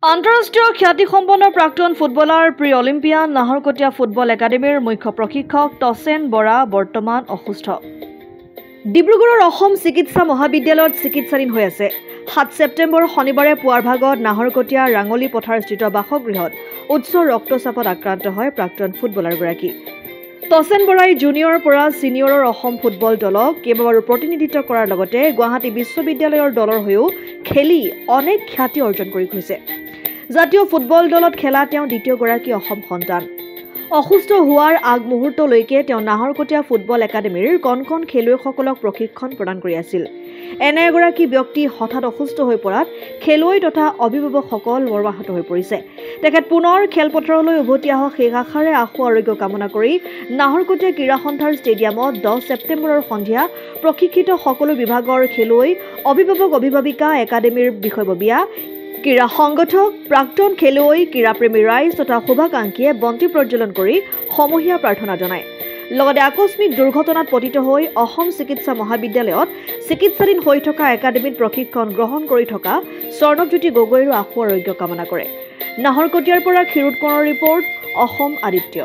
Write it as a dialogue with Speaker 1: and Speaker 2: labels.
Speaker 1: আন্তঃৰাষ্ট্ৰীয় খ্যাতিসম্পন্ন প্ৰাক্তন footballer pre Olympian Naharkatia football একাডেমীৰ মুখ্য প্ৰশিক্ষক তচেন বৰা বৰ্তমান অসুস্থ। ডিব্ৰুগড়ৰ অসম চিকিৎসা মহাবিদ্যালয়ত চিকিৎসাধীন হৈ আছে। 7 ছেপ্টেম্বৰ শনিবাৰে পুৱাৰ ভাগত নাহৰকটীয়া ৰাঙলী পথাৰস্থিত বাসগৃহত উচ্চ ৰক্তচাপত আক্ৰান্ত হয় প্ৰাক্তন ফুটবলাৰগৰাকী। তচেন বৰাই জুনিয়ৰৰ পৰা ছিনিয়ৰৰ অসম ফুটবল দলক কেইবাবাৰো প্ৰতিনিধিত্ব কৰাৰ লগতে গুৱাহাটী বিশ্ববিদ্যালয়ৰ দলৰ হৈও খেলি অনেক খ্যাতি অৰ্জন কৰি গৈছে। জাতীয় ফুটবল দলত খেলা তেওঁ দ্বিতীয়গৰাকী অসম সন্তান। অসুস্থ হোৱাৰ আগমুহূৰ্তলৈকে তেওঁ নাহৰকটীয়া ফুটবল একাডেমীৰ কণ কণ খেলুৱৈসকলক প্ৰশিক্ষণ প্ৰদান কৰি আছিল। এনে এগৰাকী ব্যক্তি হঠাৎ অসুস্থ হৈ পৰাত খেলুৱৈ তথা অভিভাৱকসকল মৰ্মাহত হৈ পৰিছে। তেখেত পুনৰ খেলপথাৰলৈ উভতি আহক সেই আশাৰে আশু আৰোগ্য কামনা কৰি নাহৰকটীয়া ক্ৰীড়া সন্থাৰ ষ্টেডিয়ামত 10 ছেপ্টেম্বৰৰ সন্ধিয়া প্ৰশিক্ষিত সকলো বিভাগৰ খেলুৱৈ, অভিভাৱক অভিভাৱিকা, একাডেমীৰ বিষয়ববীয়া, ক্ৰীড়া সংগঠক, প্ৰাক্তন খেলুৱৈ, ক্ৰীড়াপ্ৰেমী ৰাইজ তথা শুভাকাংক্ষীয়ে বন্তি প্ৰজ্বলন কৰি সমূহীয়া প্ৰাৰ্থনা জনায়। লগতে আকস্মিক দুৰ্ঘটনাত পতিত হৈ অসম চিকিৎসা মহাবিদ্যালয়ত চিকিৎসাধীন হৈ থকা একাডেমীত প্ৰশিক্ষণ গ্ৰহণ কৰি থকা স্বৰ্ণজ্যোতি গগৈৰো আশু আৰোগ্য কামনা কৰে। নাহৰকটীয়াৰ পৰা ক্ষীৰোদ কোঁৱৰৰ ৰিপৰ্ট, অসম আদিত্য।